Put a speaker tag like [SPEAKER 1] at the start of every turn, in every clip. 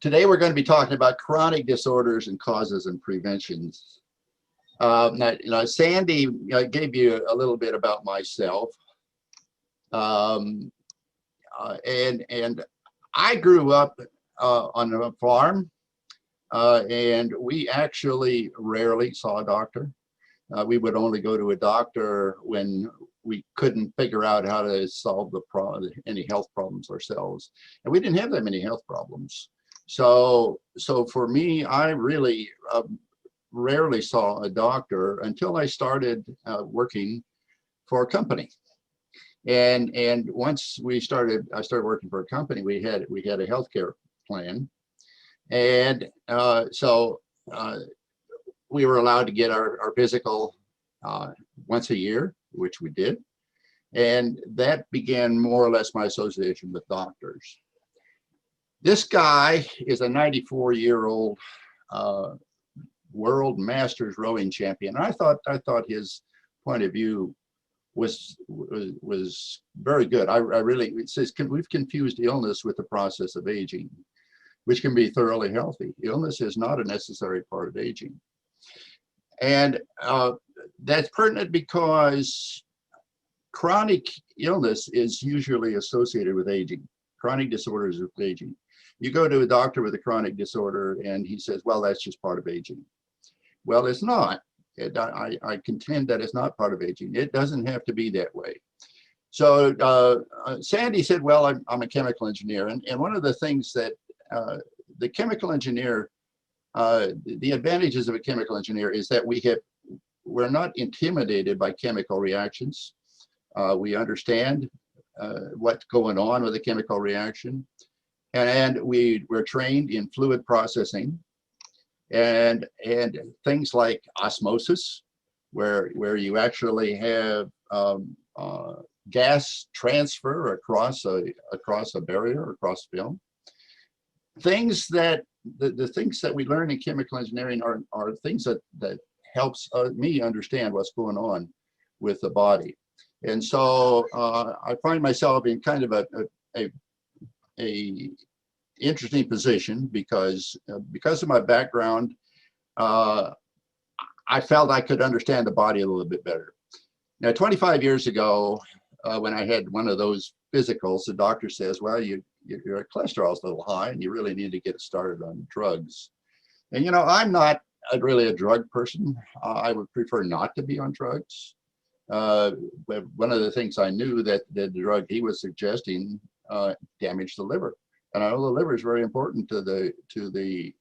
[SPEAKER 1] Today we're going to be talking about chronic disorders and causes and preventions. Sandy gave you a little bit about myself, um, and I grew up on a farm, and we actually rarely saw a doctor. We would only go to a doctor when we couldn't figure out how to solve any health problems ourselves, and we didn't have that many health problems. So for me, I really rarely saw a doctor until I started working for a company. And once I started working for a company, we had a healthcare plan, and we were allowed to get our physical once a year, which we did, and that began more or less my association with doctors. This guy is a 94-year-old world masters rowing champion. I thought his point of view was very good. It says we've confused illness with the process of aging, which can be thoroughly healthy. Illness is not a necessary part of aging, and that's pertinent because chronic illness is usually associated with aging. Chronic disorders with aging. You go to a doctor with a chronic disorder and he says, well, that's just part of aging. Well, it's not. I contend that it's not part of aging. It doesn't have to be that way. So Sandy said, well, I'm a chemical engineer. And one of the things that the chemical engineer, the advantages of a chemical engineer is that we're not intimidated by chemical reactions. We understand what's going on with a chemical reaction. And we're trained in fluid processing and things like osmosis, where you actually have gas transfer across a barrier, across film. Things that the things that we learn in chemical engineering are things that helps me understand what's going on with the body. And so I find myself in kind of a interesting position because of my background. I felt I could understand the body a little bit better. Now, 25 years ago, when I had one of those physicals, the doctor says, well, your cholesterol's a little high and you really need to get started on drugs. And I'm not really a drug person. I would prefer not to be on drugs. But one of the things I knew that the drug he was suggesting damaged the liver, and I know the liver is very important to the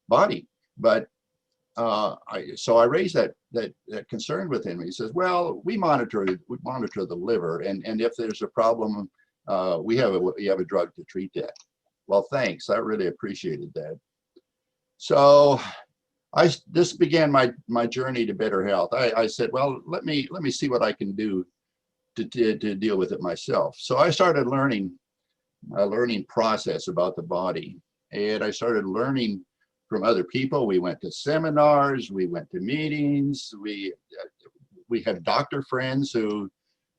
[SPEAKER 1] body. But so I raised that concern with him. He says, "Well, we monitor the liver, and if there's a problem, we have a drug to treat that." Well, thanks. I really appreciated that. So this began my journey to better health. I said, well, let me see what I can do to deal with it myself. So I started learning a learning process about the body, and I started learning from other people. We went to seminars, we went to meetings, we had doctor friends who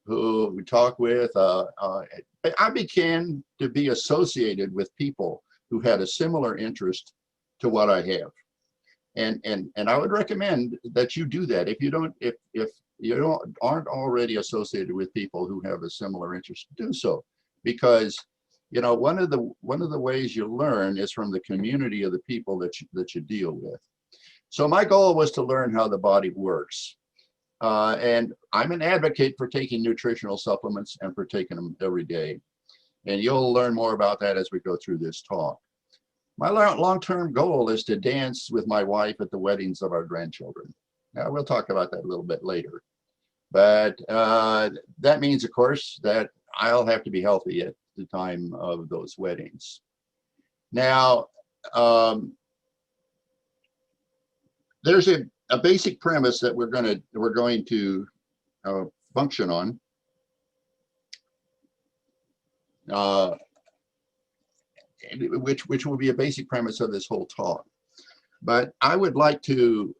[SPEAKER 1] we talk with. I began to be associated with people who had a similar interest to what I have. And I would recommend that you do that if you aren't already associated with people who have a similar interest. Do so, because one of the ways you learn is from the community of the people that you deal with. So my goal was to learn how the body works, and I'm an advocate for taking nutritional supplements and for taking them every day. And you'll learn more about that as we go through this talk. My long-term goal is to dance with my wife at the weddings of our grandchildren. Now, we'll talk about that a little bit later. But that means, of course, that I'll have to be healthy at the time of those weddings. Now, there's a basic premise that we're going to function on. Which will be a basic premise of this whole talk. But I would like to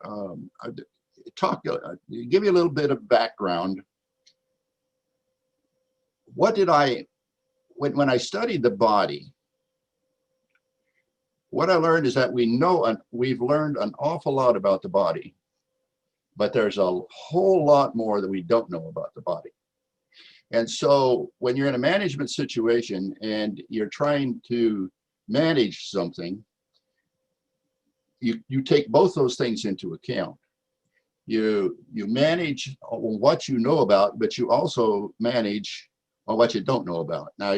[SPEAKER 1] give you a little bit of background. When I studied the body, what I learned is that we've learned an awful lot about the body, but there's a whole lot more that we don't know about the body. And so when you're in a management situation and you're trying to manage something, you take both those things into account. You manage what you know about, but you also manage on what you don't know about. Now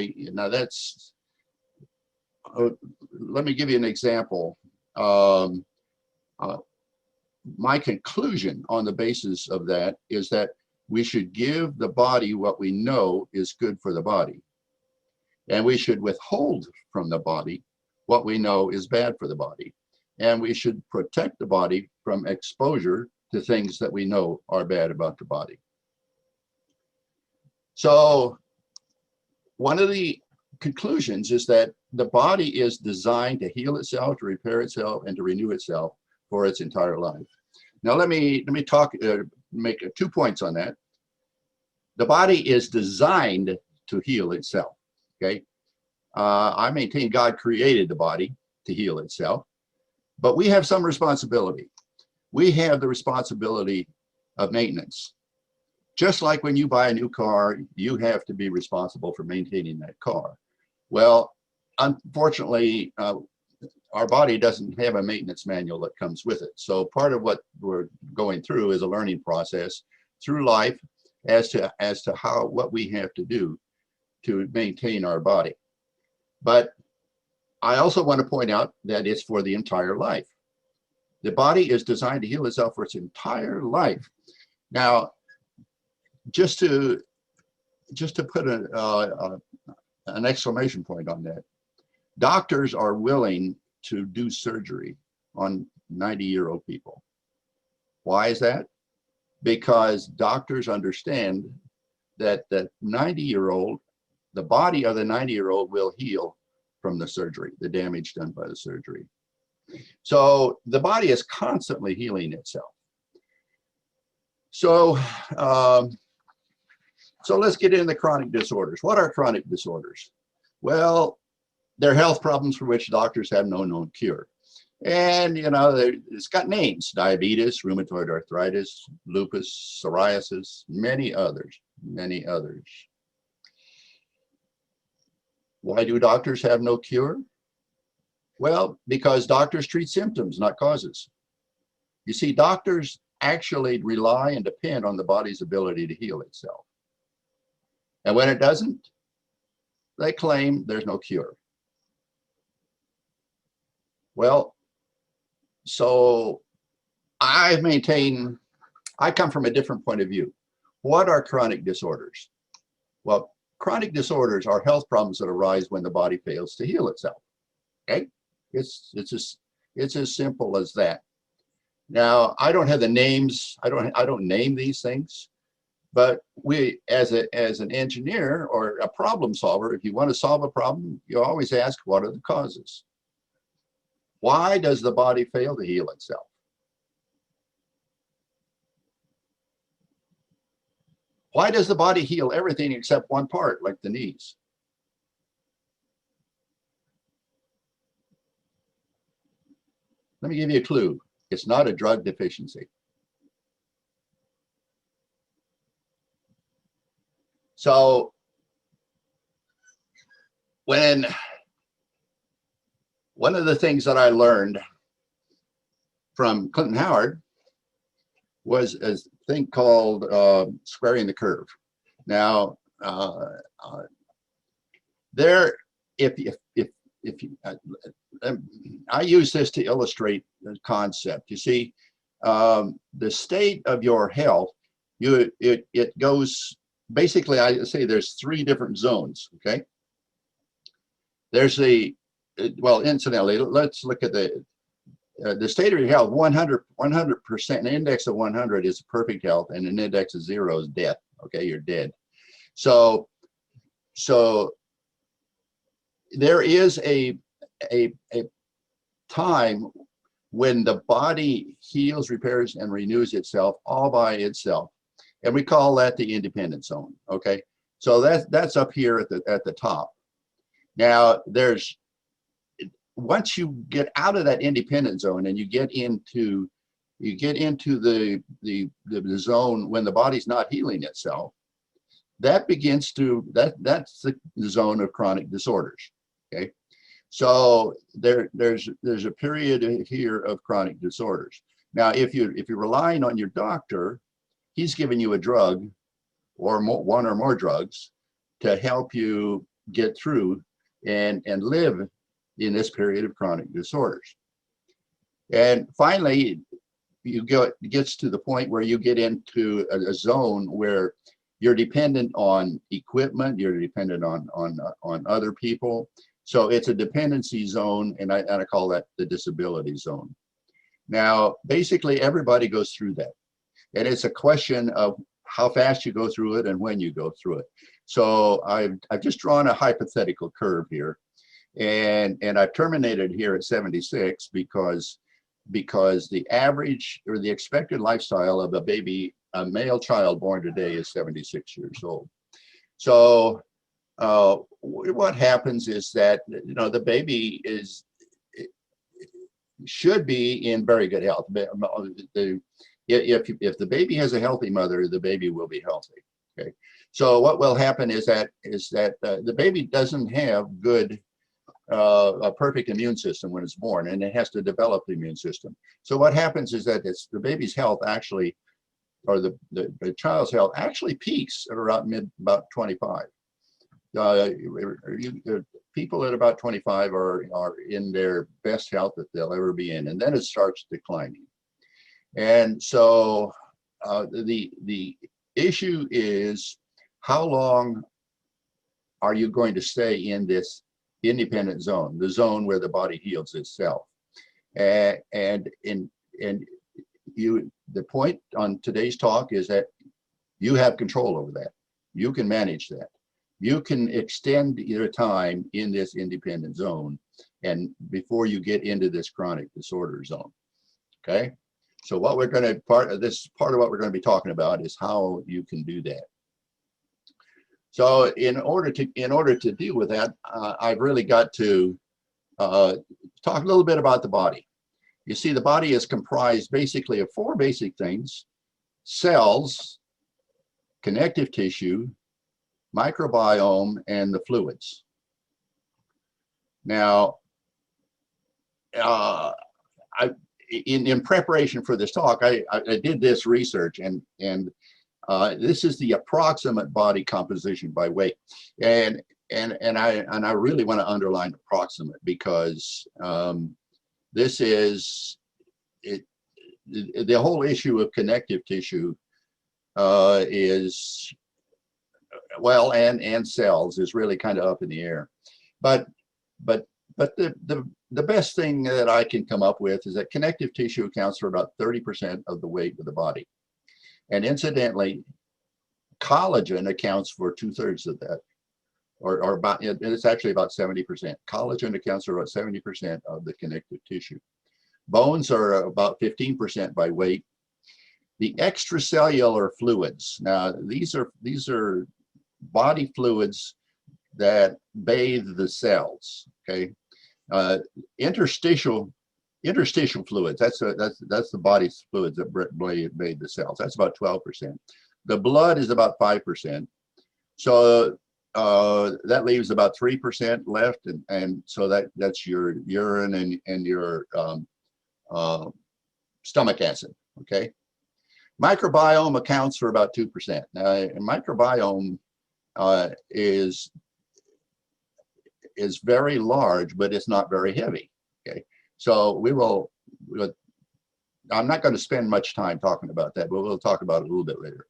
[SPEAKER 1] that's, let me give you an example. My conclusion on the basis of that is that we should give the body what we know is good for the body, and we should withhold from the body what we know is bad for the body, and we should protect the body from exposure to things that we know are bad about the body. So one of the conclusions is that the body is designed to heal itself, to repair itself, and to renew itself for its entire life. Now let me make 2 points on that. The body is designed to heal itself. Okay, I maintain God created the body to heal itself, but we have some responsibility. We have the responsibility of maintenance. Just like when you buy a new car, you have to be responsible for maintaining that car. Well, unfortunately, our body doesn't have a maintenance manual that comes with it. So part of what we're going through is a learning process through life as to what we have to do to maintain our body. But I also want to point out that it's for the entire life. The body is designed to heal itself for its entire life. Now, just to put an exclamation point on that, doctors are willing to do surgery on 90-year-old people. Why is that? Because doctors understand that the 90-year-old, the body of the 90-year-old will heal from the surgery, the damage done by the surgery. So the body is constantly healing itself. So, so let's get into chronic disorders. What are chronic disorders? Well, they're health problems for which doctors have no known cure. And, you know, it's got names: diabetes, rheumatoid arthritis, lupus, psoriasis, many others, many others. Why do doctors have no cure? Well, because doctors treat symptoms, not causes. You see, doctors actually rely and depend on the body's ability to heal itself. And when it doesn't, they claim there's no cure. Well, so I come from a different point of view. What are chronic disorders? Well, chronic disorders are health problems that arise when the body fails to heal itself. Okay, it's as simple as that. Now, I don't have the names. I don't name these things, but we, as an engineer or a problem solver, if you want to solve a problem, you always ask, what are the causes? Why does the body fail to heal itself? Why does the body heal everything except one part, like the knees? Let me give you a clue. It's not a drug deficiency. So one of the things that I learned from Clinton Howard was a thing called squaring the curve. Now, I use this to illustrate the concept. You see, the state of your health, it goes, basically, I say there's 3 different zones, okay? There's well, incidentally, let's look at the state of your health. 100%, an index of 100 is perfect health, and an index of 0 is death. Okay, you're dead. So there is a time when the body heals, repairs, and renews itself all by itself, and we call that the independent zone. Okay, so that's up here at the top. Now, once you get out of that independent zone and you get into the zone when the body's not healing itself, that begins to that's the zone of chronic disorders. Okay, so there's a period here of chronic disorders. Now, if you're relying on your doctor, he's giving you a drug or one or more drugs to help you get through and live in this period of chronic disorders. And finally, it gets to the point where you get into a zone where you're dependent on equipment, you're dependent on other people. So it's a dependency zone, and I call that the disability zone. Now, basically, everybody goes through that. And it's a question of how fast you go through it and when you go through it. So I've just drawn a hypothetical curve here. And I've terminated here at 76 because the average or the expected lifestyle of a male child born today is 76 years old. So what happens is that, you know, the baby should be in very good health. If the baby has a healthy mother, the baby will be healthy. Okay, so what will happen is that the baby doesn't have a perfect immune system when it's born, and it has to develop the immune system. So what happens is that the baby's health actually, or the child's health actually peaks at about 25. People at about 25 are in their best health that they'll ever be in, and then it starts declining. And so the issue is, how long are you going to stay in this independent zone, the zone where the body heals itself? And the point on today's talk is that you have control over that. You can manage that. You can extend your time in this independent zone and before you get into this chronic disorder zone. Okay, so what we're going to part of what we're going to be talking about is how you can do that. So in order to deal with that, I've really got to talk a little bit about the body. You see, the body is comprised basically of four basic things: cells, connective tissue, microbiome, and the fluids. Now, in preparation for this talk, I did this research, and this is the approximate body composition by weight, and I really want to underline approximate, because this is the whole issue of connective tissue is, well, and cells is really kind of up in the air. But the best thing that I can come up with is that connective tissue accounts for about 30% of the weight of the body. And incidentally, collagen accounts for 2/3 of that, or about, it's actually about 70%. Collagen accounts for about 70% of the connective tissue. Bones are about 15% by weight. The extracellular fluids, now these are body fluids that bathe the cells. Okay, interstitial fluids, that's the body's fluids that bathe the cells. That's about 12%. The blood is about 5%. So that leaves about 3% left, and so that's your urine and your stomach acid. Okay, microbiome accounts for about 2%. Now, microbiome is very large, but it's not very heavy. Okay, so I'm not going to spend much time talking about that, but we'll talk about it a little bit later.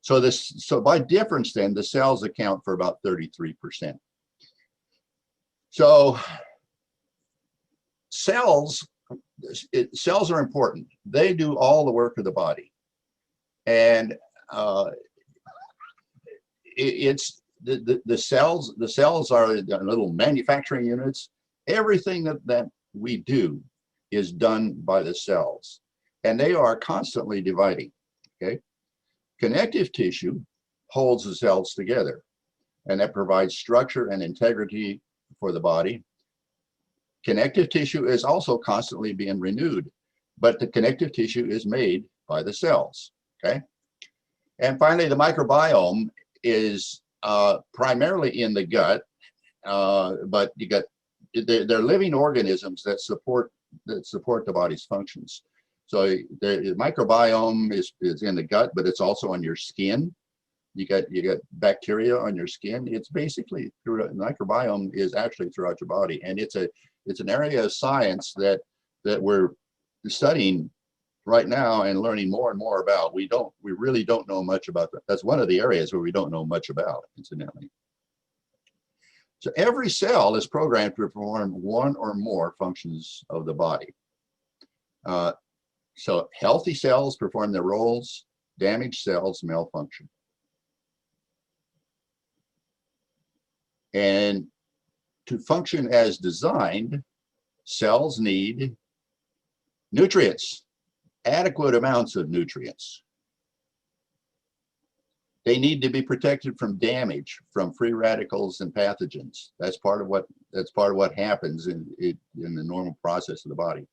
[SPEAKER 1] So by difference, then, the cells account for about 33%. So cells are important. They do all the work of the body, and it's the cells. The cells are little manufacturing units. Everything that we do is done by the cells, and they are constantly dividing. Okay, connective tissue holds the cells together, and that provides structure and integrity for the body. Connective tissue is also constantly being renewed, but the connective tissue is made by the cells, okay? And finally, the microbiome is primarily in the gut, but you got, they're living organisms that support the body's functions. So the microbiome is in the gut, but it's also on your skin. You got bacteria on your skin. It's basically the microbiome is actually throughout your body, and it's an area of science that we're studying right now and learning more and more about. We really don't know much about that. That's one of the areas where we don't know much about, incidentally. So every cell is programmed to perform one or more functions of the body. So healthy cells perform their roles, damaged cells malfunction. And to function as designed, cells need nutrients, adequate amounts of nutrients. They need to be protected from damage, from free radicals and pathogens. That's part of what happens in the normal process of the body.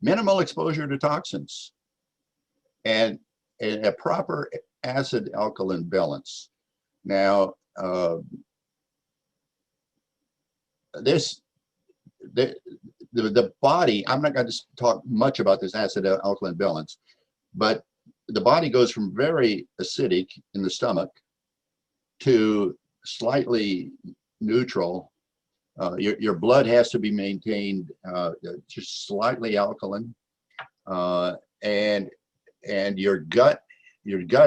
[SPEAKER 1] Minimal exposure to toxins, and a proper acid-alkaline balance. Now, the body, I'm not going to talk much about this acid-alkaline balance, but the body goes from very acidic in the stomach to slightly neutral. Your blood has to be maintained just slightly alkaline, and your gut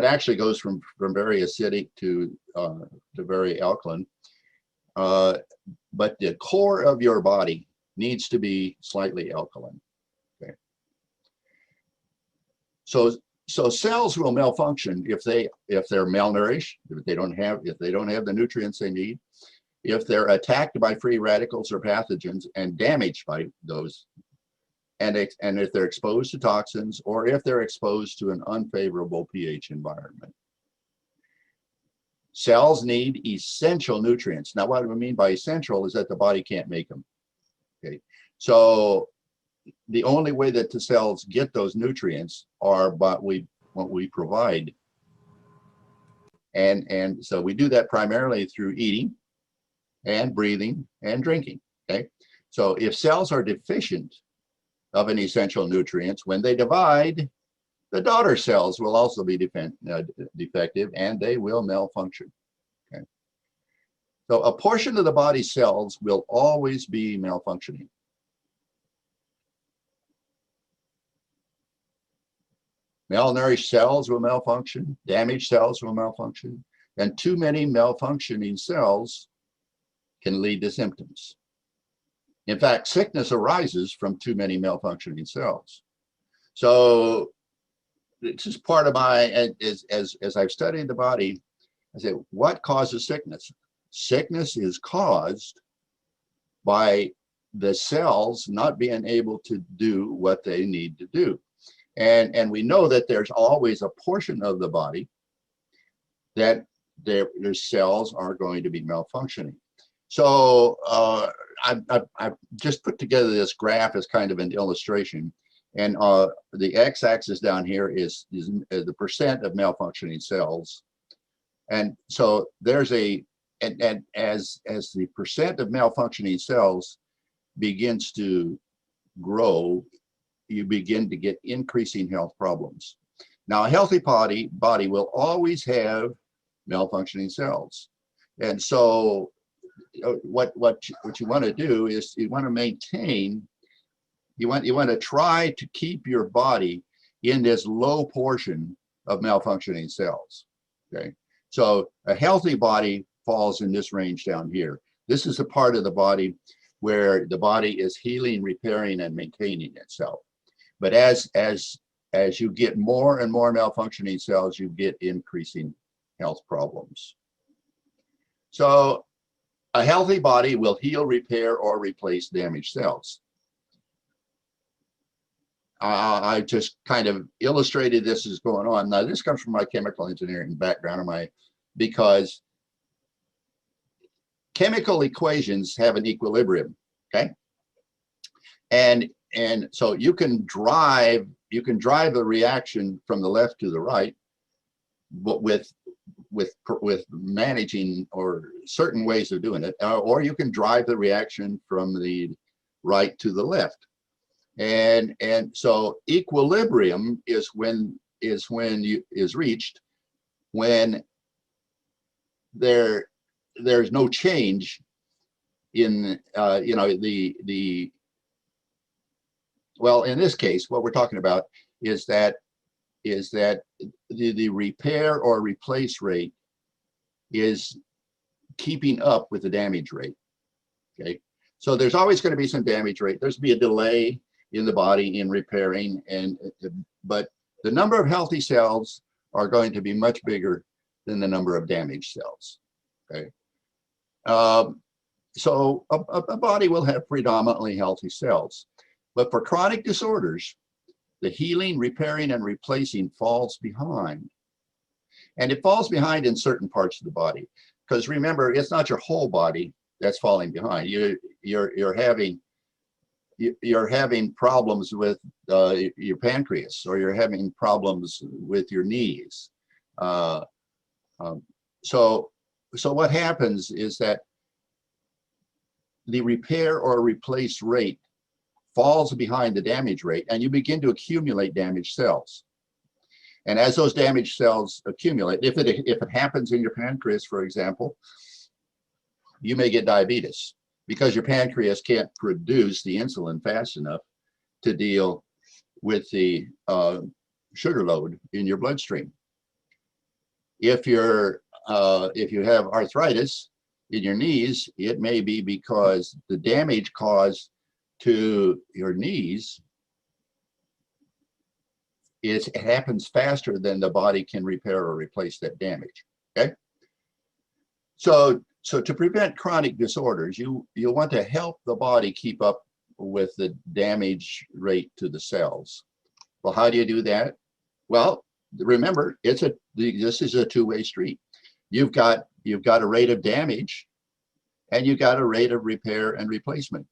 [SPEAKER 1] actually goes from very acidic to very alkaline. But the core of your body needs to be slightly alkaline. Okay. So cells will malfunction if they're malnourished, if they don't have the nutrients they need, if they're attacked by free radicals or pathogens and damaged by those, and if they're exposed to toxins, or if they're exposed to an unfavorable pH environment. Cells need essential nutrients. Now, what we mean by essential is that the body can't make them. Okay, so the only way that the cells get those nutrients are by what we provide, and so we do that primarily through eating and breathing and drinking. Okay, so if cells are deficient of an essential nutrients, when they divide, the daughter cells will also be defective, and they will malfunction. Okay, so a portion of the body's cells will always be malfunctioning. Malnourished cells will malfunction, damaged cells will malfunction, and too many malfunctioning cells can lead to symptoms. In fact, sickness arises from too many malfunctioning cells. So this is part of my, as I've studied the body, I say, what causes sickness? Sickness is caused by the cells not being able to do what they need to do. And we know that there's always a portion of the body that their cells are going to be malfunctioning. So I've just put together this graph as kind of an illustration. And the x-axis down here is the percent of malfunctioning cells. And so there's and as the percent of malfunctioning cells begins to grow, you begin to get increasing health problems. Now, a healthy body will always have malfunctioning cells. And so what you want to do is you want to maintain, you want to try to keep your body in this low portion of malfunctioning cells. Okay, so a healthy body falls in this range down here. This is the part of the body where the body is healing, repairing, and maintaining itself. But as you get more and more malfunctioning cells, you get increasing health problems. So a healthy body will heal, repair, or replace damaged cells. I just kind of illustrated this as going on. Now, this comes from my chemical engineering background, because chemical equations have an equilibrium, okay? And so you can drive the reaction from the left to the right, but with managing or certain ways of doing it, or you can drive the reaction from the right to the left. And so equilibrium is reached when there's no change in well, in this case, what we're talking about is that the repair or replace rate is keeping up with the damage rate. Okay, so there's always going to be some damage rate. There's be a delay in the body in repairing, but the number of healthy cells are going to be much bigger than the number of damaged cells. Okay, so a body will have predominantly healthy cells, but for chronic disorders, the healing, repairing, and replacing falls behind. And it falls behind in certain parts of the body. Because remember, it's not your whole body that's falling behind. You're having problems with your pancreas, or you're having problems with your knees. So what happens is that the repair or replace rate falls behind the damage rate, and you begin to accumulate damaged cells. And as those damaged cells accumulate, if it happens in your pancreas, for example, you may get diabetes because your pancreas can't produce the insulin fast enough to deal with the sugar load in your bloodstream. If you have arthritis in your knees, it may be because the damage caused to your knees, it happens faster than the body can repair or replace that damage. Okay, so to prevent chronic disorders, you'll want to help the body keep up with the damage rate to the cells. Well, how do you do that? Well, remember, this is a two-way street. You've got a rate of damage, and you've got a rate of repair and replacement.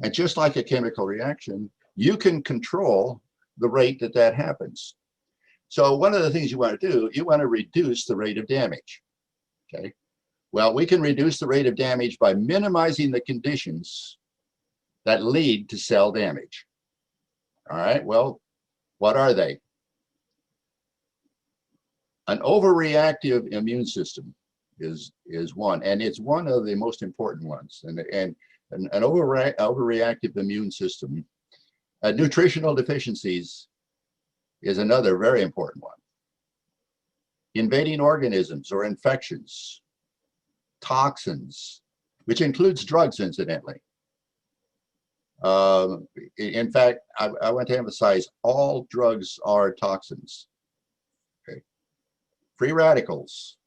[SPEAKER 1] And just like a chemical reaction, you can control the rate that happens. So one of the things you want to do, you want to reduce the rate of damage. Okay. Well, we can reduce the rate of damage by minimizing the conditions that lead to cell damage. All right. Well, what are they? An overreactive immune system is one, and it's one of the most important ones. And an overreactive immune system. Nutritional deficiencies is another very important one. Invading organisms or infections, toxins, which includes drugs, incidentally. In fact, I want to emphasize all drugs are toxins. Okay. Free radicals,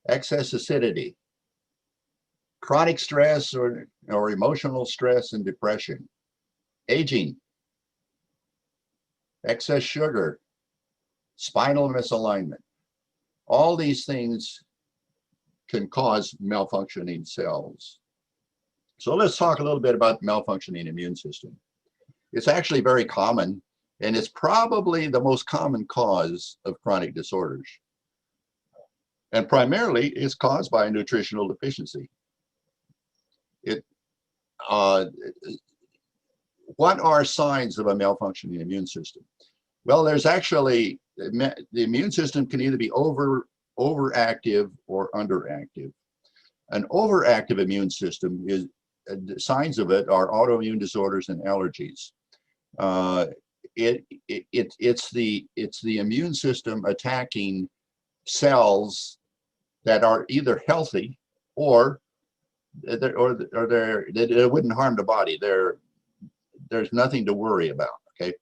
[SPEAKER 1] excess acidity, chronic stress or emotional stress and depression, aging, excess sugar, spinal misalignment. All these things can cause malfunctioning cells. So let's talk a little bit about the malfunctioning immune system. It's actually very common, and it's probably the most common cause of chronic disorders. And primarily, it's caused by a nutritional deficiency. What are signs of a malfunctioning immune system? Well, there's actually, the immune system can either be overactive or underactive. An overactive immune system is, the signs of it are autoimmune disorders and allergies. It's the immune system attacking cells that are either healthy or they wouldn't harm the body. There's nothing to worry about. Okay,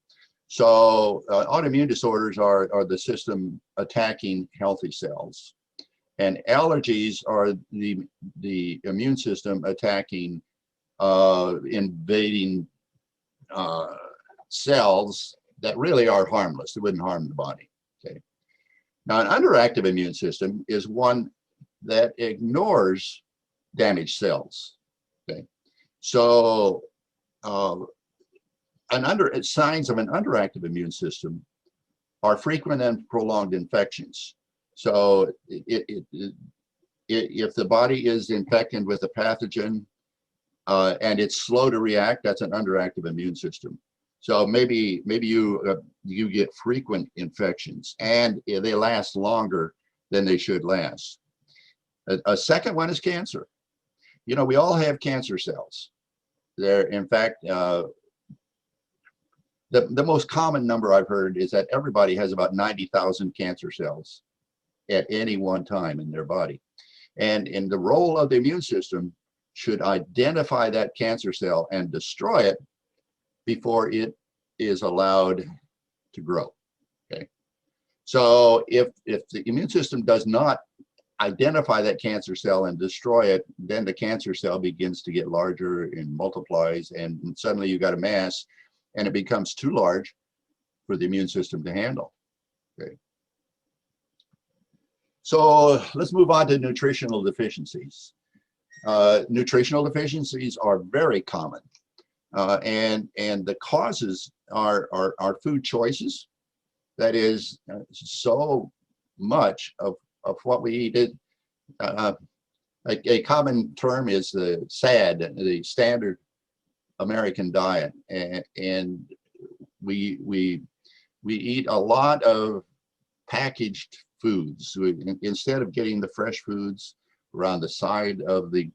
[SPEAKER 1] so autoimmune disorders are the system attacking healthy cells, and allergies are the immune system attacking invading cells that really are harmless. They wouldn't harm the body. Okay. Now, an underactive immune system is one that ignores damaged cells. Okay. So signs of an underactive immune system are frequent and prolonged infections. So if the body is infected with a pathogen and it's slow to react, that's an underactive immune system. So maybe you get frequent infections and they last longer than they should last. A second one is cancer. You know, we all have cancer cells. They're, in fact, the most common number I've heard is that everybody has about 90,000 cancer cells at any one time in their body. And in the role of the immune system should identify that cancer cell and destroy it before it is allowed to grow. Okay. So if the immune system does not identify that cancer cell and destroy it, then the cancer cell begins to get larger and multiplies, and suddenly you got a mass and it becomes too large for the immune system to handle. Okay. So let's move on to nutritional deficiencies. Nutritional deficiencies are very common, and the causes are food choices. That is, so much of what we eat. A common term is the SAD, the standard American diet, and we eat a lot of packaged foods. Instead of getting the fresh foods around the side of the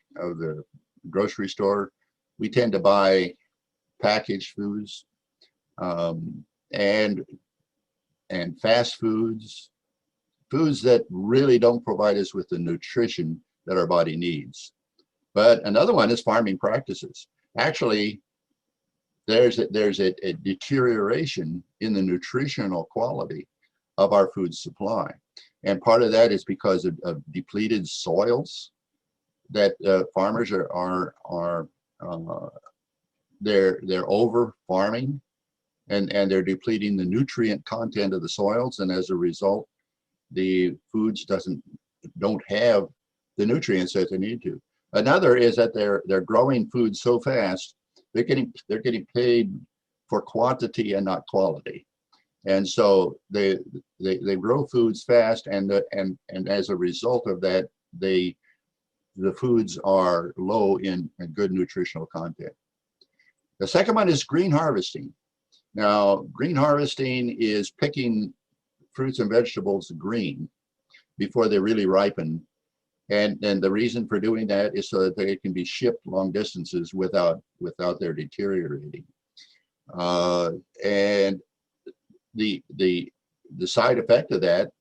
[SPEAKER 1] grocery store, we tend to buy packaged foods and fast foods, foods that really don't provide us with the nutrition that our body needs. But another one is farming practices. Actually, there's a deterioration in the nutritional quality of our food supply. And part of that is because of depleted soils that farmers they're over farming, and they're depleting the nutrient content of the soils, and as a result, the foods don't have the nutrients that they need to. Another is that they're growing food so fast, they're getting paid for quantity and not quality. And so they grow foods fast, and as a result of that, the foods are low in good nutritional content. The second one is green harvesting. Now, green harvesting is picking fruits and vegetables green before they really ripen. And the reason for doing that is so that they can be shipped long distances without their deteriorating. And the side effect of that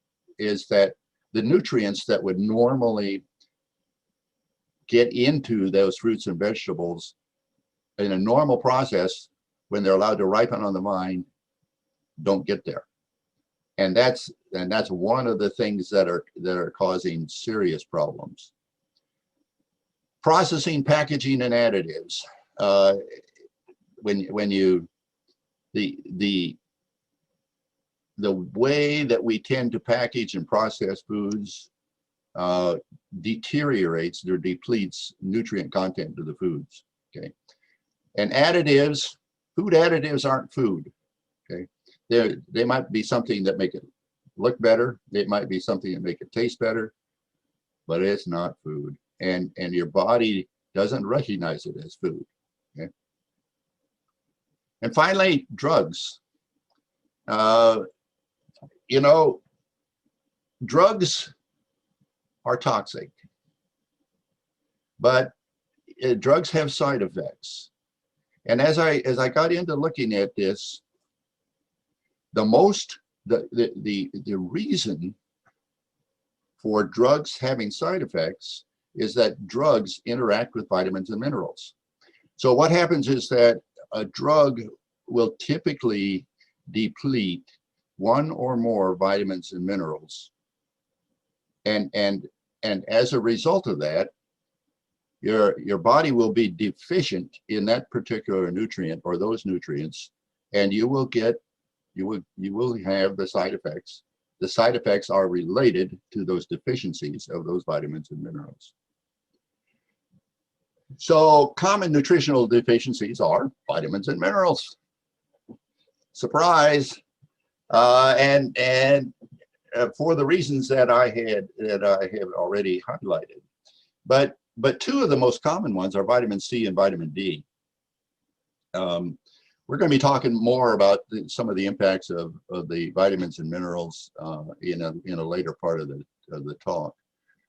[SPEAKER 1] is that the nutrients that would normally get into those fruits and vegetables in a normal process, when they're allowed to ripen on the vine, don't get there. And that's one of the things that are causing serious problems. Processing, packaging, and additives. The way that we tend to package and process foods deteriorates or depletes nutrient content of the foods. Okay, and additives, food additives aren't food. Okay, they might be something that make it look better. It might be something that make it taste better, but it's not food, and your body doesn't recognize it as food. Okay, and finally, drugs. You know, drugs are toxic, but drugs have side effects. And as I got into looking at this, the reason for drugs having side effects is that drugs interact with vitamins and minerals. So what happens is that a drug will typically deplete one or more vitamins and minerals, and as a result of that, your body will be deficient in that particular nutrient or those nutrients, and you will have the side effects. The side effects are related to those deficiencies of those vitamins and minerals. So common nutritional deficiencies are vitamins and minerals. Surprise. And for the reasons that I have already highlighted. But two of the most common ones are vitamin C and vitamin D. We're going to be talking more about some of the impacts of the vitamins and minerals in a later part of the talk.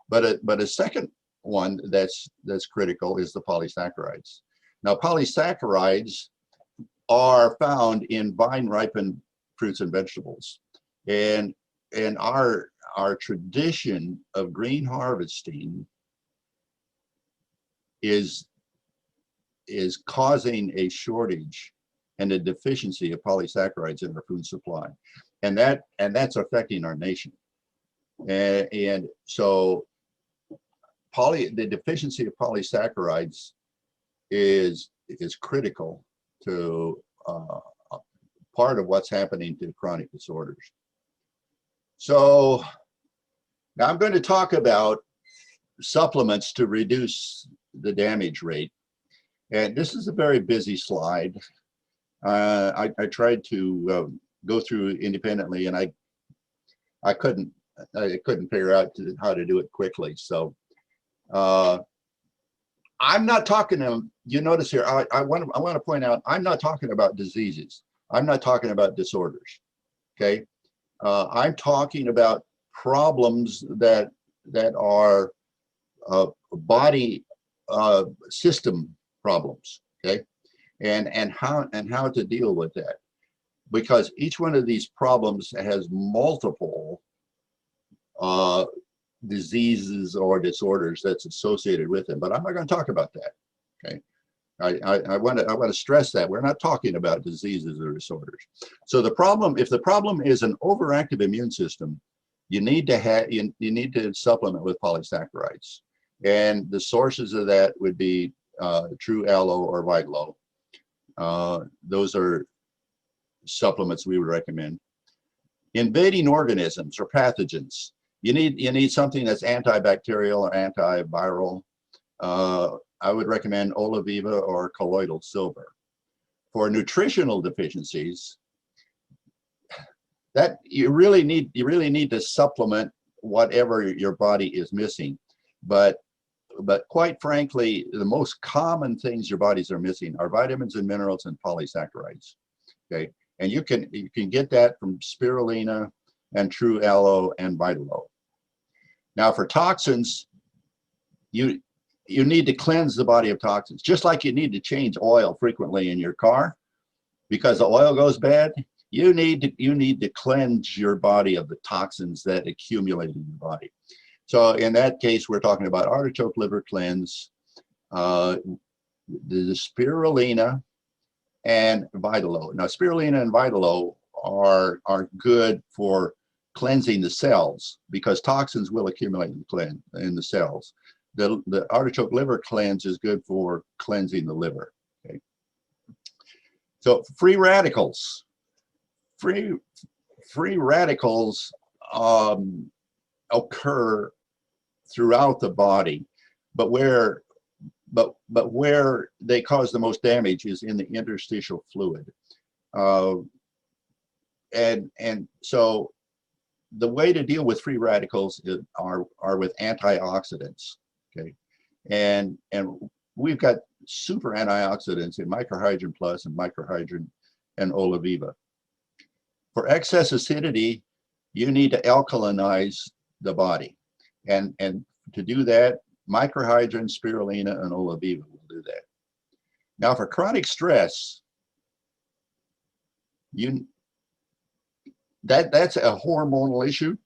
[SPEAKER 1] But a second one that's critical is the polysaccharides. Now, polysaccharides are found in vine-ripened fruits and vegetables, and our tradition of green harvesting is causing a shortage and a deficiency of polysaccharides in our food supply, and that's affecting our nation. And so the deficiency of polysaccharides is critical to part of what's happening to chronic disorders. So now I'm going to talk about supplements to reduce the damage rate. And this is a very busy slide. I tried to go through independently, and I couldn't figure out how to do it quickly. So I'm not talking to, you notice here, I want to point out, I'm not talking about diseases. I'm not talking about disorders. Okay. I'm talking about problems that are body system problems. Okay. And how to deal with that, because each one of these problems has multiple diseases or disorders that's associated with them. But I'm not going to talk about that. Okay, I want to stress that we're not talking about diseases or disorders. So if the problem is an overactive immune system, you need to supplement with polysaccharides, and the sources of that would be True Aloe or Vitalo. Those are supplements we would recommend. Invading organisms or pathogens, you need something that's antibacterial or antiviral. I would recommend Oliviva or colloidal silver. For nutritional deficiencies, that you really need to supplement whatever your body is missing. But quite frankly, the most common things your bodies are missing are vitamins and minerals and polysaccharides. Okay, and you can get that from spirulina and True Aloe and Vitalo. Now, for toxins, you need to cleanse the body of toxins, just like you need to change oil frequently in your car because the oil goes bad. You need to cleanse your body of the toxins that accumulate in your body. So in that case, we're talking about artichoke liver cleanse, the spirulina, and Vitalo. Now, spirulina and Vitalo are good for cleansing the cells because toxins will accumulate in the cells. The artichoke liver cleanse is good for cleansing the liver. Okay. So free radicals. Free radicals occur throughout the body, but where they cause the most damage is in the interstitial fluid. And so the way to deal with free radicals are with antioxidants. Okay, and we've got super antioxidants in Microhydrin Plus and Microhydrin and Oliviva. For excess acidity, you need to alkalinize the body, and to do that, Microhydrin, spirulina, and Oliviva will do that. Now, for chronic stress, that's a hormonal issue,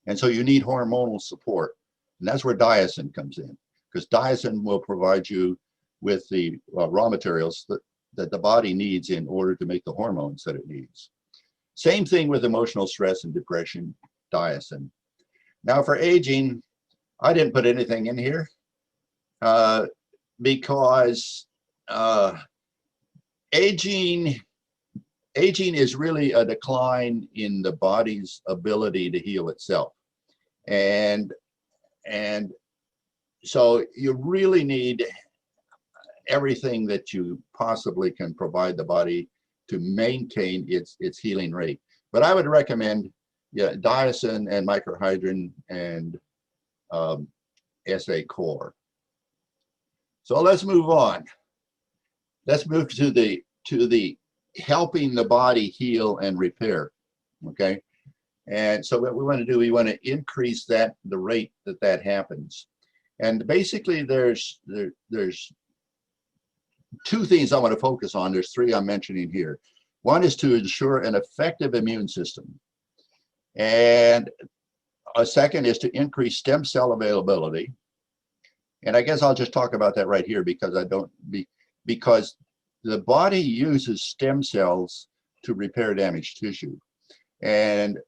[SPEAKER 1] and so you need hormonal support, and that's where diacin comes in, because diacin will provide you with the raw materials that the body needs in order to make the hormones that it needs. Same thing with emotional stress and depression, diacin. Now, for aging, I didn't put anything in here because aging is really a decline in the body's ability to heal itself. And so you really need everything that you possibly can provide the body to maintain its healing rate. But I would recommend, yeah, diacin and microhydrin and SA core. So let's move on. Let's move to the helping the body heal and repair. Okay, and so what we want to do, we want to increase the rate that happens. And basically, there's two things I want to focus on. There's three I'm mentioning here. One is to ensure an effective immune system, and a second is to increase stem cell availability. And I guess I'll just talk about that right here because because the body uses stem cells to repair damaged tissue. And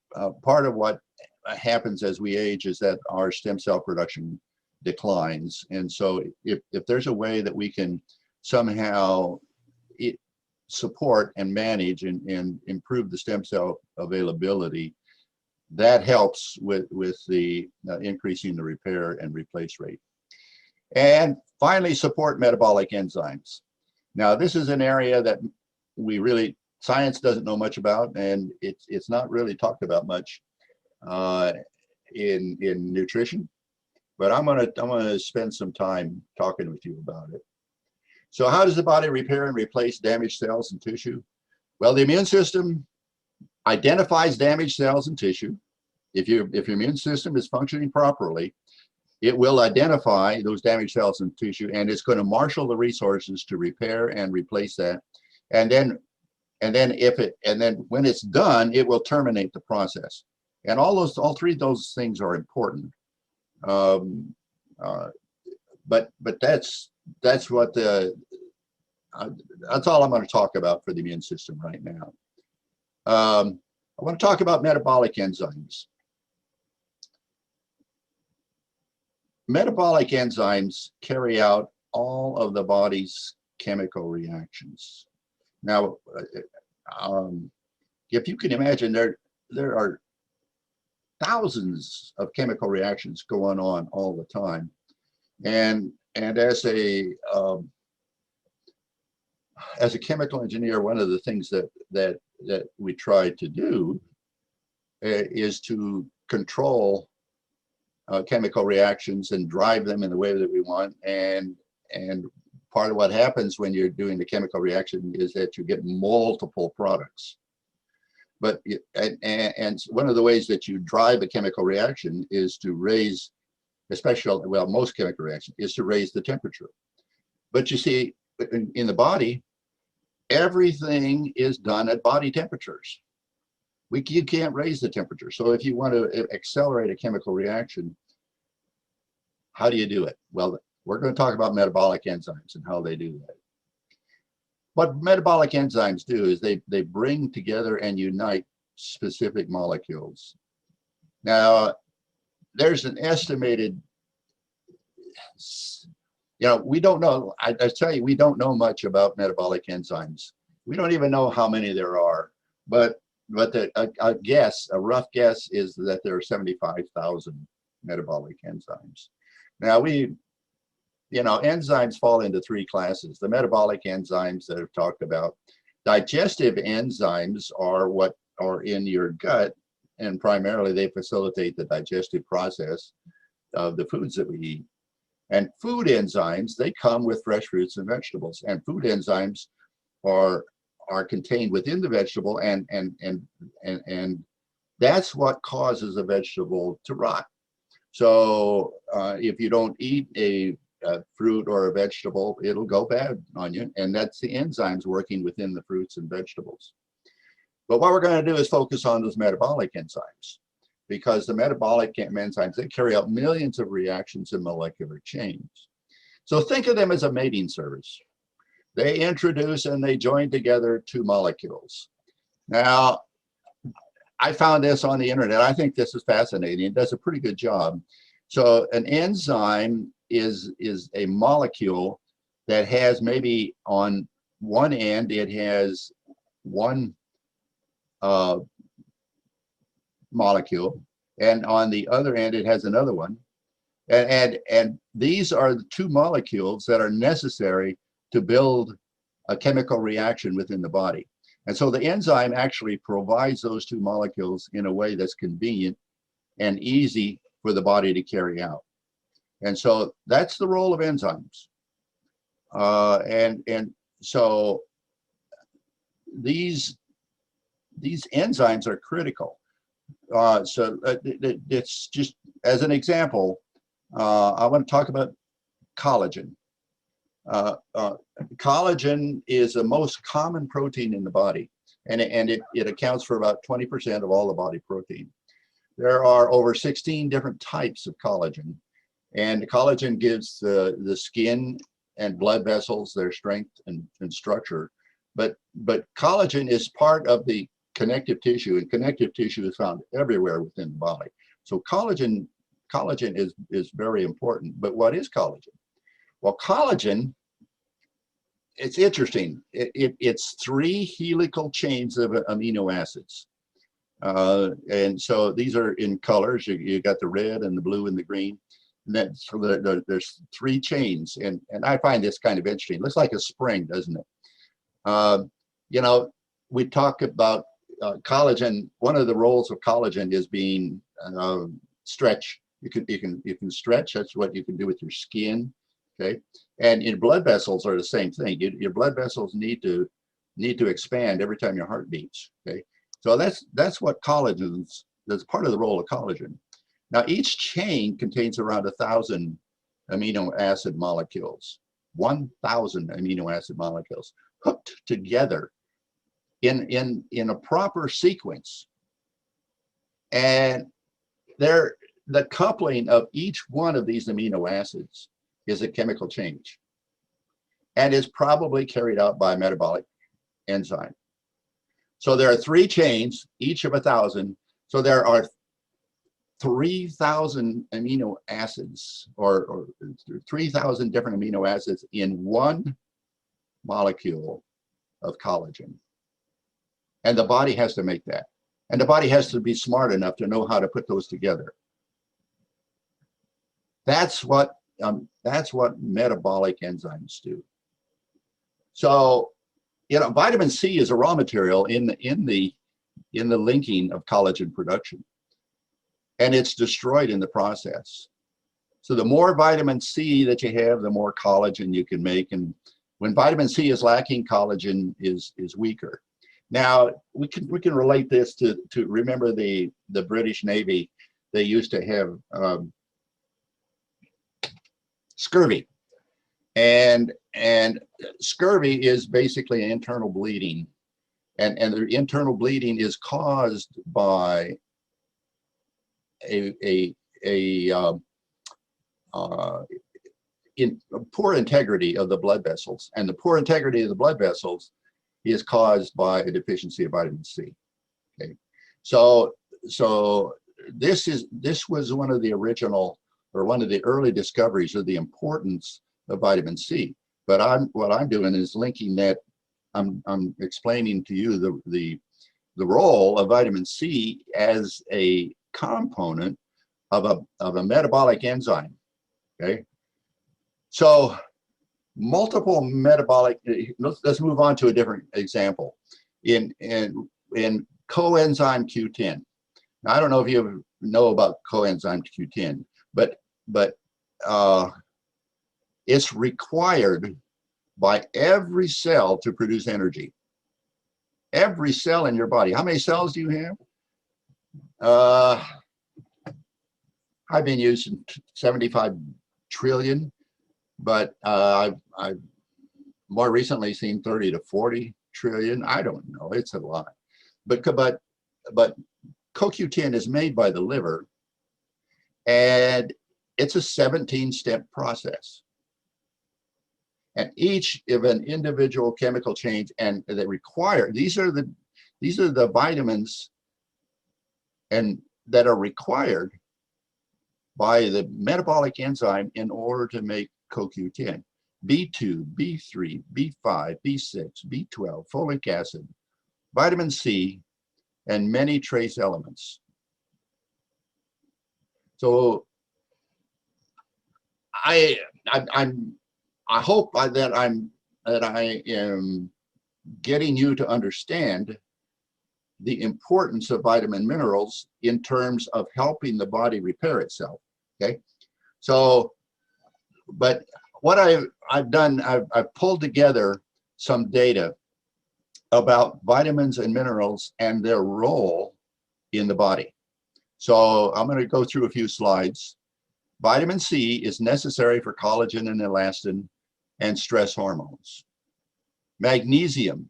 [SPEAKER 1] part of what happens as we age is that our stem cell production declines. And so if there's a way that we can somehow support and manage and improve the stem cell availability, that helps with the increasing the repair and replace rate. And finally, support metabolic enzymes. Now, this is an area that science doesn't know much about, and it's not really talked about much in nutrition. But I'm gonna spend some time talking with you about it. So, how does the body repair and replace damaged cells and tissue? Well, the immune system identifies damaged cells and tissue. If your immune system is functioning properly, it will identify those damaged cells and tissue, and it's going to marshal the resources to repair and replace that. And then when it's done, it will terminate the process. And all three of those things are important. But that's what that's all I'm going to talk about for the immune system right now. I want to talk about metabolic enzymes. Metabolic enzymes carry out all of the body's chemical reactions. Now, if you can imagine, there are thousands of chemical reactions going on all the time, and as a chemical engineer, one of the things that we try to do is to control chemical reactions and drive them in the way that we want. And part of what happens when you're doing the chemical reaction is that you get multiple products. But and one of the ways that you drive a chemical reaction is to raise, most chemical reactions is to raise the temperature. But you see, in the body, everything is done at body temperatures. You can't raise the temperature. So if you want to accelerate a chemical reaction, how do you do it? Well, we're going to talk about metabolic enzymes and how they do that. What metabolic enzymes do is they bring together and unite specific molecules. Now, there's an estimated, we don't know, I tell you, we don't know much about metabolic enzymes. We don't even know how many there are, but a rough guess is that there are 75,000 metabolic enzymes. Now enzymes fall into three classes. The metabolic enzymes that I've talked about. Digestive enzymes are what are in your gut, and primarily they facilitate the digestive process of the foods that we eat. And food enzymes, they come with fresh fruits and vegetables, and food enzymes are contained within the vegetable, and that's what causes a vegetable to rot. So if you don't eat a fruit or a vegetable, it'll go bad on you, and that's the enzymes working within the fruits and vegetables. But what we're going to do is focus on those metabolic enzymes, because the metabolic enzymes, they carry out millions of reactions in molecular chains. So think of them as a mating service. They introduce and they join together two molecules. Now, I found this on the internet. I think this is fascinating. It does a pretty good job. So an enzyme is a molecule that has, maybe on one end, it has one molecule, and on the other end, it has another one. And these are the two molecules that are necessary to build a chemical reaction within the body. And so the enzyme actually provides those two molecules in a way that's convenient and easy for the body to carry out. And so that's the role of enzymes. And so these enzymes are critical. It's just as an example, I want to talk about collagen. Collagen is the most common protein in the body, and it accounts for about 20% of all the body protein. There are over 16 different types of collagen, and collagen gives the skin and blood vessels their strength and structure. But collagen is part of the connective tissue, and connective tissue is found everywhere within the body. So collagen is very important. But what is collagen? Well, collagen, it's interesting. It's 3 helical chains of amino acids. And so these are in colors. You got the red and the blue and the green. And then so there's 3 chains. And I find this kind of interesting. It looks like a spring, doesn't it? You know, we talk about collagen. One of the roles of collagen is being stretch. You can stretch. That's what you can do with your skin. Okay, and your blood vessels are the same thing. Your blood vessels need to expand every time your heart beats. Okay, so that's what that's part of the role of collagen. Now each chain contains around 1,000 amino acid molecules. 1,000 amino acid molecules hooked together in a proper sequence, and the coupling of each one of these amino acids is a chemical change, and is probably carried out by a metabolic enzyme. So there are 3 chains, each of 1,000. So there are 3,000 amino acids, or 3,000 different amino acids in one molecule of collagen. And the body has to make that. And the body has to be smart enough to know how to put those together. That's what metabolic enzymes do. So, you know, vitamin C is a raw material in the linking of collagen production, and it's destroyed in the process. So the more vitamin C that you have, the more collagen you can make. And when vitamin C is lacking, collagen is weaker. Now we can relate this to remember the British Navy. They used to have scurvy, and scurvy is basically an internal bleeding, and the internal bleeding is caused by poor integrity of the blood vessels, and the poor integrity of the blood vessels is caused by a deficiency of vitamin C. Okay, so this was one of the original, or one of the early discoveries of the importance of vitamin C. But what I'm doing is linking that. I'm explaining to you the role of vitamin C as a component of a metabolic enzyme. Okay, so multiple metabolic. Let's move on to a different example. In coenzyme Q10. Now, I don't know if you know about coenzyme Q10, but it's required by every cell to produce energy. Every cell in your body. How many cells do you have? I've been using 75 trillion, but I've more recently seen 30 to 40 trillion. I don't know, it's a lot. But CoQ10 is made by the liver, and it's a 17-step process. And each of an individual chemical change, and they require, these are the vitamins and that are required by the metabolic enzyme in order to make CoQ10. B2, B3, B5, B6, B12, folic acid, vitamin C, and many trace elements. So I hope that I am getting you to understand the importance of vitamin minerals in terms of helping the body repair itself. Okay, so but what I've done, I've pulled together some data about vitamins and minerals and their role in the body. So I'm going to go through a few slides. Vitamin C is necessary for collagen and elastin and stress hormones. Magnesium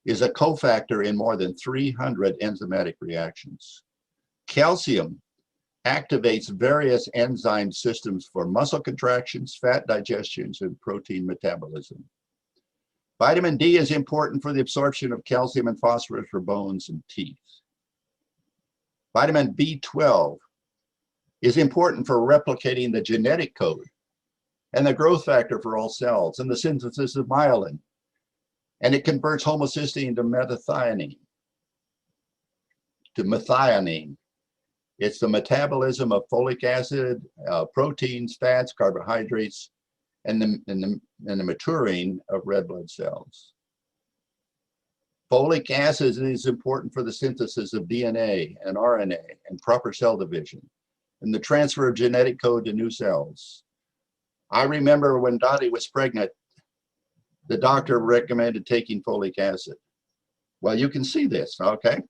[SPEAKER 1] is a cofactor in more than 300 enzymatic reactions. Calcium activates various enzyme systems for muscle contractions, fat digestions, and protein metabolism. Vitamin D is important for the absorption of calcium and phosphorus for bones and teeth. Vitamin B12 is important for replicating the genetic code and the growth factor for all cells and the synthesis of myelin. And it converts homocysteine to methionine. It's the metabolism of folic acid, proteins, fats, carbohydrates, and the maturing of red blood cells. Folic acid is important for the synthesis of DNA and RNA and proper cell division and the transfer of genetic code to new cells. I remember when Dottie was pregnant, the doctor recommended taking folic acid. Well, you can see this, okay?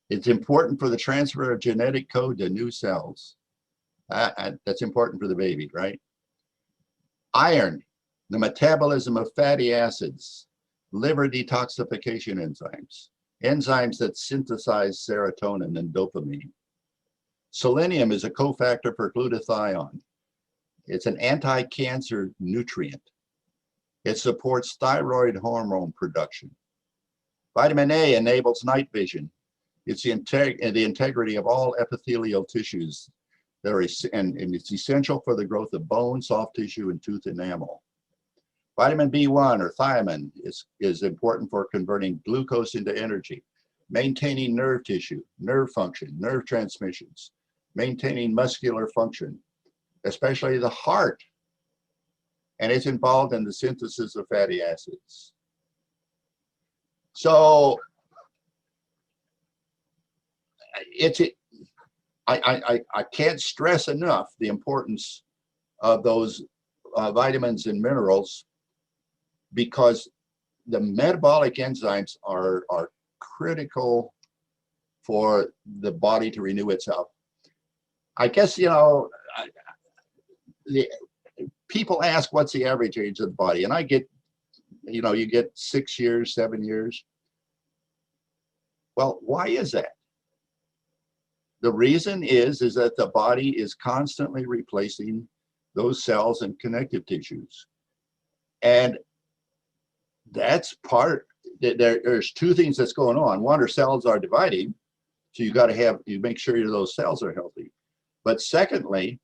[SPEAKER 1] It's important for the transfer of genetic code to new cells. That's important for the baby, right? Iron, the metabolism of fatty acids, liver detoxification enzymes, enzymes that synthesize serotonin and dopamine. Selenium is a cofactor for glutathione. It's an anti-cancer nutrient. It supports thyroid hormone production. Vitamin A enables night vision. It's the integrity of all epithelial tissues. And it's essential for the growth of bone, soft tissue, and tooth enamel. Vitamin B1 or thiamine is important for converting glucose into energy, maintaining nerve tissue, nerve function, nerve transmissions, maintaining muscular function, especially the heart. And it's involved in the synthesis of fatty acids. So I can't stress enough the importance of those vitamins and minerals, because the metabolic enzymes are critical for the body to renew itself. I guess, you know, people ask what's the average age of the body, and I get, you know, you get 6 years, 7 years. Well, why is that? The reason is that the body is constantly replacing those cells and connective tissues. And that's part, there's two things that's going on. One, our cells are dividing, so you make sure those cells are healthy. But secondly,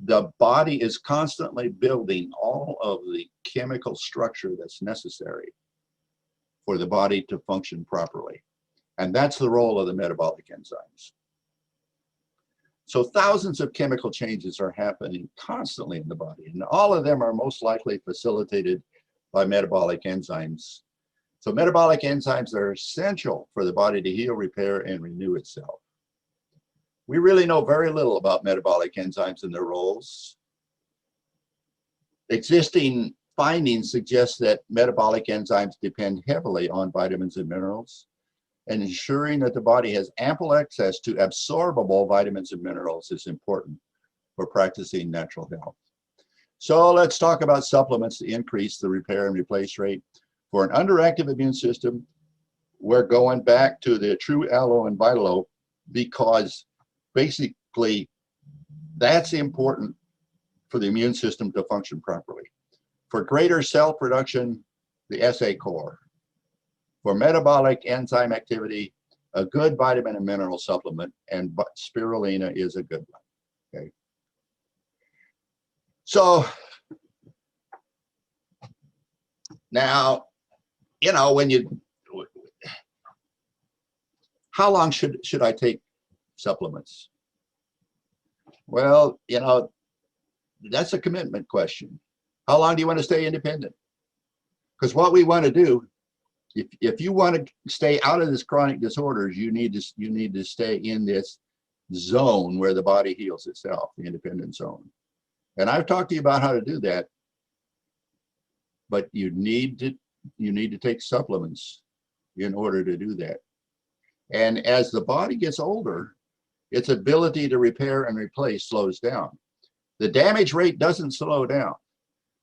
[SPEAKER 1] the body is constantly building all of the chemical structure that's necessary for the body to function properly. And that's the role of the metabolic enzymes. So thousands of chemical changes are happening constantly in the body, and all of them are most likely facilitated by metabolic enzymes. So metabolic enzymes are essential for the body to heal, repair, and renew itself. We really know very little about metabolic enzymes and their roles. Existing findings suggest that metabolic enzymes depend heavily on vitamins and minerals, and ensuring that the body has ample access to absorbable vitamins and minerals is important for practicing natural health. So let's talk about supplements to increase the repair and replace rate. For an underactive immune system, we're going back to the True Aloe and Vitalo, because basically that's important for the immune system to function properly. For greater cell production, the SA core. For metabolic enzyme activity, a good vitamin and mineral supplement, and spirulina is a good one. Okay. So now, you know, how long should I take supplements? Well, you know, that's a commitment question. How long do you want to stay independent? Because what we want to do If you want to stay out of this chronic disorders, you need to stay in this zone where the body heals itself, the independent zone. And I've talked to you about how to do that, but you need to take supplements in order to do that. And as the body gets older, its ability to repair and replace slows down. The damage rate doesn't slow down.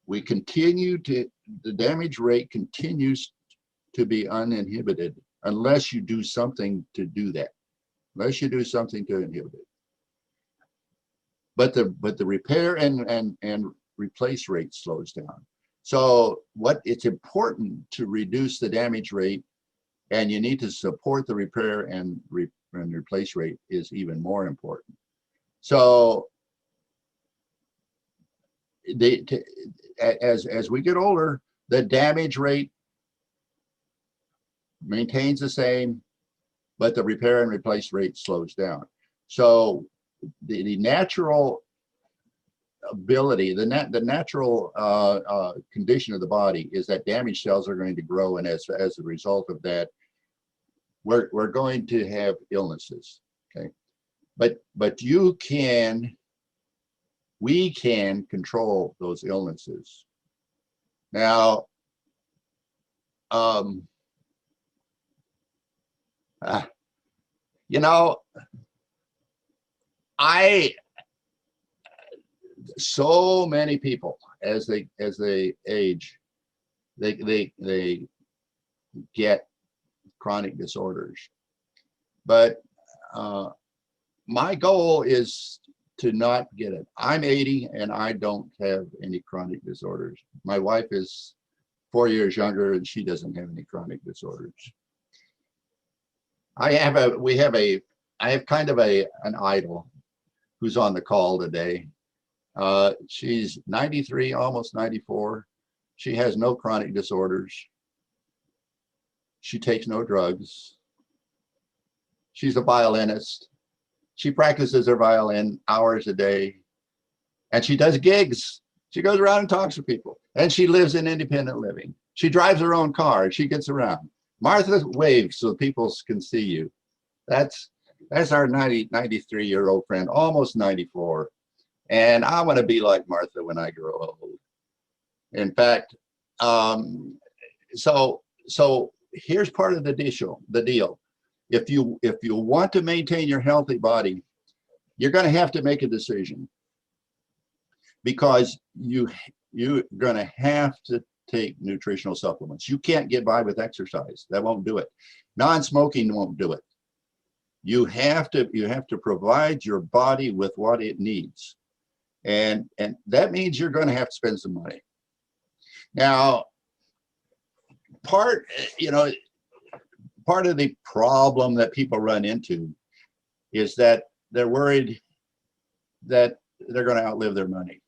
[SPEAKER 1] The damage rate continues to be uninhibited unless you do something to do that, unless you do something to inhibit it. But the repair and replace rate slows down. So it's important to reduce the damage rate, and you need to support the repair and replace rate is even more important. So as we get older, the damage rate maintains the same, but the repair and replace rate slows down. So the natural ability, the natural condition of the body is that damaged cells are going to grow, and as a result of that, we're going to have illnesses. Okay, but we can control those illnesses. Now, you know, so many people as they age, they get chronic disorders. But my goal is to not get it. I'm 80 and I don't have any chronic disorders. My wife is 4 years younger and she doesn't have any chronic disorders. I have kind of an idol who's on the call today. She's 93, almost 94. She has no chronic disorders. She takes no drugs. She's a violinist. She practices her violin hours a day, and she does gigs. She goes around and talks to people, and she lives in independent living. She drives her own car. She gets around. Martha waves so people can see you. That's our 93-year-old friend, almost 94. And I want to be like Martha when I grow old. In fact, so here's part of the deal. If you want to maintain your healthy body, you're going to have to make a decision, because you're going to have to take nutritional supplements. You can't get by with exercise. That won't do it. Non-smoking won't do it. You have to provide your body with what it needs. And that means you're going to have to spend some money. Now, part of the problem that people run into is that they're worried that they're going to outlive their money.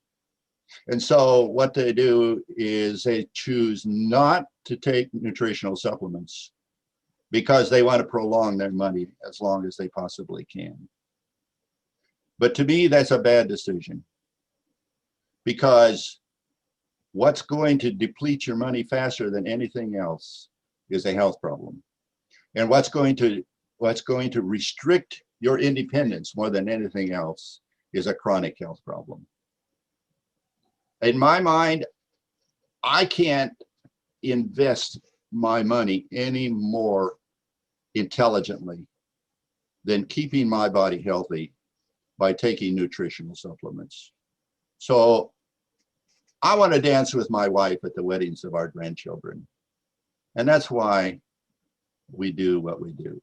[SPEAKER 1] And so what they do is they choose not to take nutritional supplements because they want to prolong their money as long as they possibly can. But to me, that's a bad decision, because what's going to deplete your money faster than anything else is a health problem. And what's going to restrict your independence more than anything else is a chronic health problem. In my mind, I can't invest my money any more intelligently than keeping my body healthy by taking nutritional supplements. So I want to dance with my wife at the weddings of our grandchildren. And that's why we do what we do.